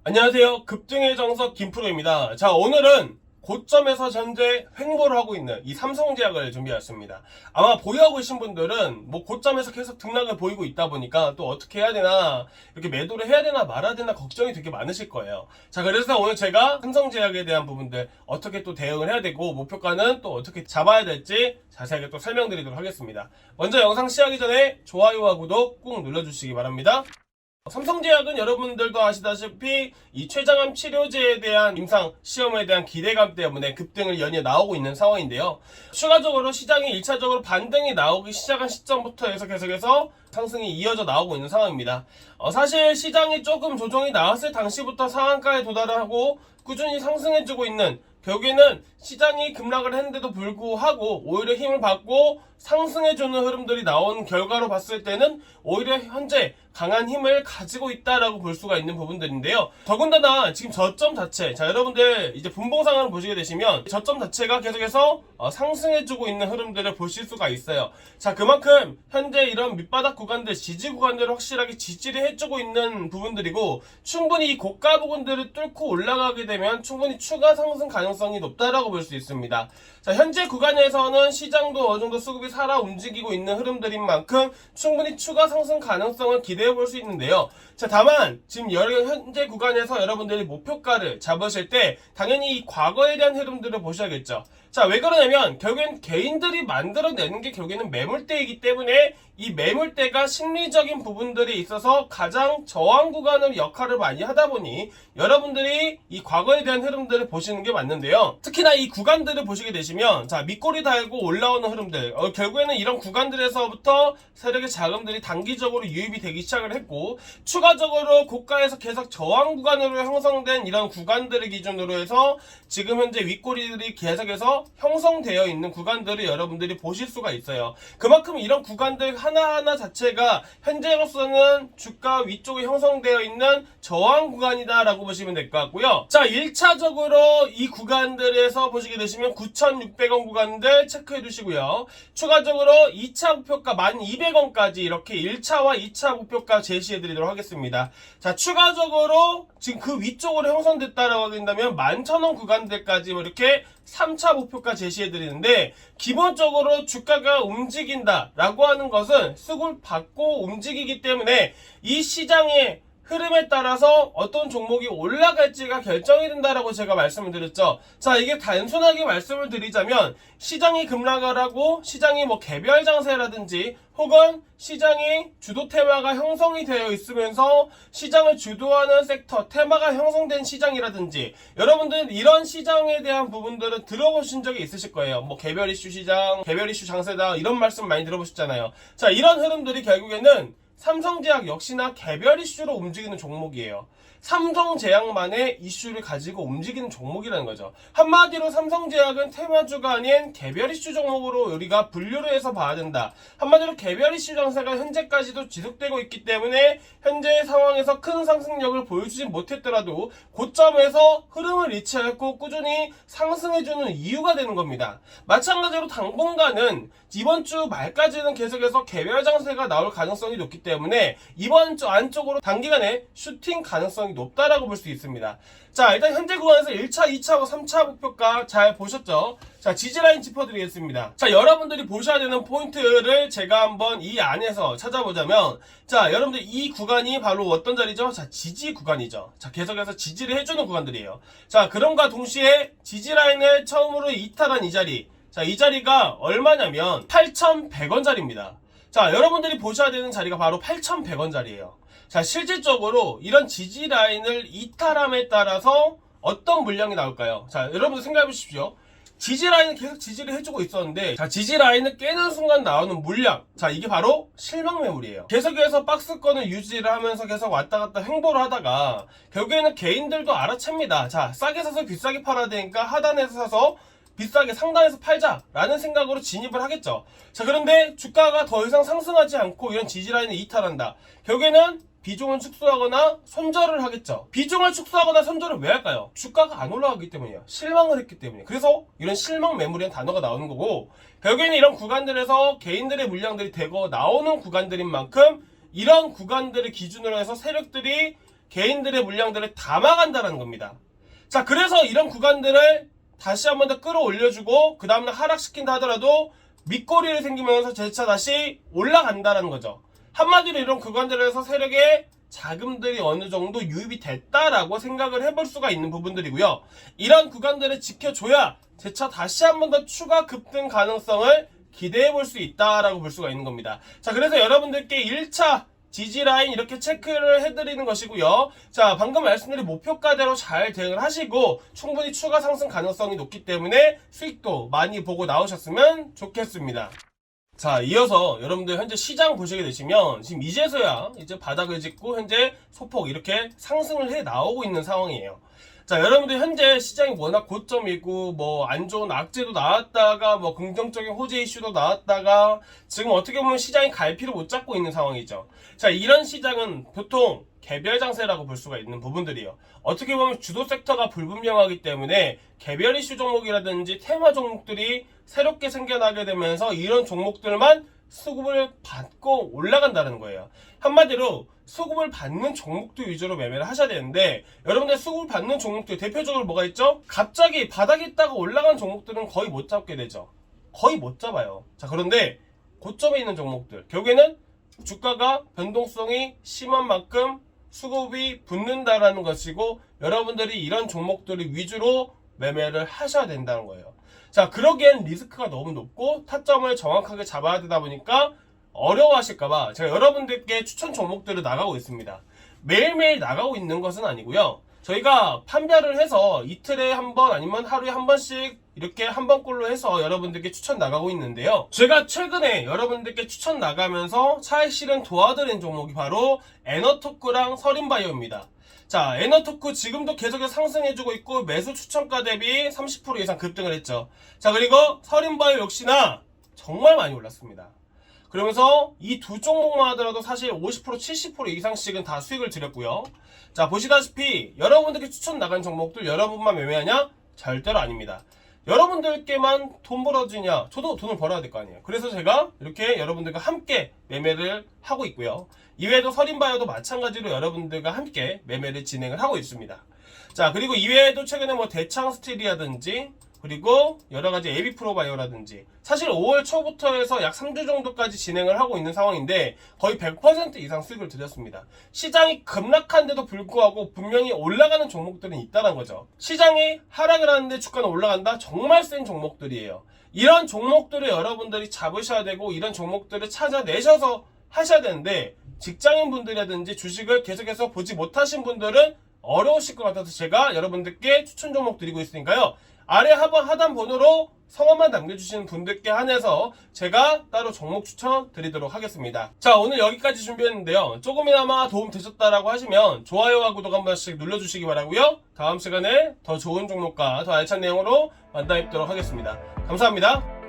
안녕하세요. 급등의 정석 김프로입니다. 자, 오늘은 고점에서 현재 횡보를 하고 있는 이 삼성제약을 준비했습니다. 아마 보유하고 계신 분들은 뭐 고점에서 계속 등락을 보이고 있다 보니까 또 어떻게 해야 되나, 이렇게 매도를 해야 되나 말아야 되나 걱정이 되게 많으실 거예요. 자, 그래서 오늘 제가 삼성제약에 대한 부분들 어떻게 또 대응을 해야 되고 목표가는 또 어떻게 잡아야 될지 자세하게 또 설명드리도록 하겠습니다. 먼저 영상 시작하기 전에 좋아요와 구독 꾹 눌러주시기 바랍니다. 삼성제약은 여러분들도 아시다시피 이 췌장암 치료제에 대한 임상 시험에 대한 기대감 때문에 급등을 연이어 나오고 있는 상황인데요. 추가적으로 시장이 1차적으로 반등이 나오기 시작한 시점부터 해서 계속해서 상승이 이어져 나오고 있는 상황입니다. 사실 시장이 조금 조정이 나왔을 당시부터 상한가에 도달하고 꾸준히 상승해주고 있는, 결국에는 시장이 급락을 했는데도 불구하고 오히려 힘을 받고 상승해주는 흐름들이 나온 결과로 봤을 때는 오히려 현재 강한 힘을 가지고 있다라고 볼 수가 있는 부분들인데요. 더군다나 지금 저점 자체, 자, 여러분들 이제 분봉상을 보시게 되시면 저점 자체가 계속해서 상승해주고 있는 흐름들을 보실 수가 있어요. 자, 그만큼 현재 이런 밑바닥 구간들, 지지 구간들을 확실하게 지지를 해주고 있는 부분들이고, 충분히 이 고가 부분들을 뚫고 올라가게 되면 충분히 추가 상승 가능성이 높다라고 볼 수 있습니다. 자, 현재 구간에서는 시장도 어느 정도 수급이 살아 움직이고 있는 흐름들인 만큼 충분히 추가 상승 가능성을 기대해 볼 수 있는데요. 자, 다만 지금 현재 구간에서 여러분들이 목표가를 잡으실 때 당연히 이 과거에 대한 흐름들을 보셔야겠죠. 자, 왜 그러냐면 결국엔 개인들이 만들어내는 게 결국에는 매물대이기 때문에 이 매물대가 심리적인 부분들이 있어서 가장 저항 구간으로 역할을 많이 하다 보니 여러분들이 이 과거에 대한 흐름들을 보시는 게 맞는데요. 특히나 이 구간들을 보시게 되시면, 자, 밑꼬리 달고 올라오는 흐름들, 결국에는 이런 구간들에서부터 세력의 자금들이 단기적으로 유입이 되기 시작을 했고, 추가적으로 고가에서 계속 저항 구간으로 형성된 이런 구간들을 기준으로 해서 지금 현재 윗꼬리들이 계속해서 형성되어 있는 구간들을 여러분들이 보실 수가 있어요. 그만큼 이런 구간들 하나하나 자체가 현재로서는 주가 위쪽에 형성되어 있는 저항 구간이다라고 보시면 될 것 같고요. 자, 1차적으로 이 구간들에서 보시게 되시면 9,600원 구간들 체크해 두시고요. 추가적으로 2차 목표가 1,200원까지 이렇게 1차와 2차 목표가 제시해 드리도록 하겠습니다. 자, 추가적으로 지금 그 위쪽으로 형성됐다라고 한다면 11,000원 구간들까지 이렇게 3차 목표가 제시해 드리는데, 기본적으로 주가가 움직인다라고 하는 것은 수급을 받고 움직이기 때문에 이 시장의 흐름에 따라서 어떤 종목이 올라갈지가 결정이 된다라고 제가 말씀을 드렸죠. 자, 이게 단순하게 말씀을 드리자면 시장이 급락을 하고 시장이 뭐 개별 장세라든지 혹은 시장이 주도 테마가 형성이 되어 있으면서 시장을 주도하는 섹터 테마가 형성된 시장이라든지, 여러분들은 이런 시장에 대한 부분들은 들어보신 적이 있으실 거예요. 뭐 개별 이슈 시장, 개별 이슈 장세다, 이런 말씀 많이 들어보셨잖아요. 자, 이런 흐름들이 결국에는 삼성제약 역시나 개별 이슈로 움직이는 종목이에요. 삼성제약만의 이슈를 가지고 움직이는 종목이라는 거죠. 한마디로 삼성제약은 테마주가 아닌 개별 이슈 종목으로 우리가 분류를 해서 봐야 된다. 한마디로 개별 이슈 장세가 현재까지도 지속되고 있기 때문에 현재 상황에서 큰 상승력을 보여주지 못했더라도 고점에서 흐름을 리치하였고 꾸준히 상승해주는 이유가 되는 겁니다. 마찬가지로 당분간은 이번 주 말까지는 계속해서 개별 장세가 나올 가능성이 높기 때문에 이번 주 안쪽으로 단기간에 슈팅 가능성이 높다라고 볼 수 있습니다. 자, 일단 현재 구간에서 1차, 2차, 3차 목표가 잘 보셨죠? 자, 지지라인 짚어드리겠습니다. 자, 여러분들이 보셔야 되는 포인트를 제가 한번 이 안에서 찾아보자면, 자, 여러분들 이 구간이 바로 어떤 자리죠? 자, 지지 구간이죠. 자, 계속해서 지지를 해주는 구간들이에요. 자, 그럼과 동시에 지지라인을 처음으로 이탈한 이 자리, 자, 이 자리가 얼마냐면 8,100원 자리입니다. 자, 여러분들이 보셔야 되는 자리가 바로 8,100원 자리예요. 자, 실질적으로 이런 지지 라인을 이탈함에 따라서 어떤 물량이 나올까요? 자, 여러분들 생각해 보십시오. 지지 라인을 계속 지지를 해주고 있었는데, 자, 지지 라인을 깨는 순간 나오는 물량, 자, 이게 바로 실망 매물이에요. 계속해서 박스권을 유지를 하면서 계속 왔다 갔다 횡보를 하다가 결국에는 개인들도 알아챕니다. 자, 싸게 사서 비싸게 팔아야 되니까 하단에서 사서 비싸게 상단에서 팔자라는 생각으로 진입을 하겠죠. 자, 그런데 주가가 더 이상 상승하지 않고 이런 지지라인을 이탈한다. 결국에는 비중을 축소하거나 손절을 하겠죠. 비중을 축소하거나 손절을 왜 할까요? 주가가 안 올라가기 때문이에요. 실망을 했기 때문에. 그래서 이런 실망 매물이라는 단어가 나오는 거고, 결국에는 이런 구간들에서 개인들의 물량들이 되고 나오는 구간들인 만큼 이런 구간들을 기준으로 해서 세력들이 개인들의 물량들을 담아간다는 겁니다. 자, 그래서 이런 구간들을 다시 한 번 더 끌어올려주고 그 다음날 하락시킨다 하더라도 밑거리를 생기면서 재차 다시 올라간다는 거죠. 한마디로 이런 구간들에서 세력의 자금들이 어느 정도 유입이 됐다라고 생각을 해볼 수가 있는 부분들이고요. 이런 구간들을 지켜줘야 재차 다시 한 번 더 추가 급등 가능성을 기대해 볼 수 있다라고 볼 수가 있는 겁니다. 자, 그래서 여러분들께 1차 지지라인 이렇게 체크를 해드리는 것이고요. 자, 방금 말씀드린 목표가대로 잘 대응을 하시고 충분히 추가 상승 가능성이 높기 때문에 수익도 많이 보고 나오셨으면 좋겠습니다. 자, 이어서 여러분들 현재 시장 보시게 되시면 지금 이제서야 이제 바닥을 짚고 현재 소폭 이렇게 상승을 해 나오고 있는 상황이에요. 자, 여러분들 현재 시장이 워낙 고점이고 뭐 안 좋은 악재도 나왔다가 뭐 긍정적인 호재 이슈도 나왔다가 지금 어떻게 보면 시장이 갈피를 못 잡고 있는 상황이죠. 자, 이런 시장은 보통 개별 장세라고 볼 수가 있는 부분들이에요. 어떻게 보면 주도 섹터가 불분명하기 때문에 개별 이슈 종목이라든지 테마 종목들이 새롭게 생겨나게 되면서 이런 종목들만 수급을 받고 올라간다는 거예요. 한마디로 수급을 받는 종목들 위주로 매매를 하셔야 되는데 여러분들 수급을 받는 종목들 대표적으로 뭐가 있죠? 갑자기 바닥에 있다가 올라간 종목들은 거의 못 잡게 되죠. 거의 못 잡아요. 자, 그런데 고점에 있는 종목들 결국에는 주가가 변동성이 심한 만큼 수급이 붙는다라는 것이고 여러분들이 이런 종목들을 위주로 매매를 하셔야 된다는 거예요. 자, 그러기엔 리스크가 너무 높고 타점을 정확하게 잡아야 되다 보니까 어려워하실까봐 제가 여러분들께 추천 종목들을 나가고 있습니다. 매일매일 나가고 있는 것은 아니고요. 저희가 판별을 해서 이틀에 한 번 아니면 하루에 한 번씩 이렇게 한 번꼴로 해서 여러분들께 추천 나가고 있는데요. 제가 최근에 여러분들께 추천 나가면서 차익 실현 도와드린 종목이 바로 에너토크랑 서린바이오입니다. 자, 에너토크 지금도 계속해서 상승해주고 있고 매수 추천가 대비 30% 이상 급등을 했죠. 자, 그리고 서린바이오 역시나 정말 많이 올랐습니다. 그러면서 이 두 종목만 하더라도 사실 50% 70% 이상씩은 다 수익을 드렸고요. 자, 보시다시피 여러분들께 추천 나간 종목들 여러분만 매매하냐? 절대로 아닙니다. 여러분들께만 돈 벌어지냐? 저도 돈을 벌어야 될 거 아니에요. 그래서 제가 이렇게 여러분들과 함께 매매를 하고 있고요. 이외에도 서린바이오도 마찬가지로 여러분들과 함께 매매를 진행을 하고 있습니다. 자, 그리고 이외에도 최근에 뭐 대창스틸이라든지 그리고 여러가지 에비프로바이오라든지 사실 5월 초부터 해서 약 3주 정도까지 진행을 하고 있는 상황인데 거의 100% 이상 수익을 드렸습니다. 시장이 급락한데도 불구하고 분명히 올라가는 종목들은 있다는 거죠. 시장이 하락을 하는데 주가는 올라간다? 정말 센 종목들이에요. 이런 종목들을 여러분들이 잡으셔야 되고 이런 종목들을 찾아내셔서 하셔야 되는데 직장인분들이라든지 주식을 계속해서 보지 못하신 분들은 어려우실 것 같아서 제가 여러분들께 추천 종목 드리고 있으니까요. 아래 하단 번호로 성함만 남겨주시는 분들께 한해서 제가 따로 종목 추천 드리도록 하겠습니다. 자, 오늘 여기까지 준비했는데요. 조금이나마 도움 되셨다라고 하시면 좋아요와 구독 한 번씩 눌러주시기 바라고요. 다음 시간에 더 좋은 종목과 더 알찬 내용으로 만나 뵙도록 하겠습니다. 감사합니다.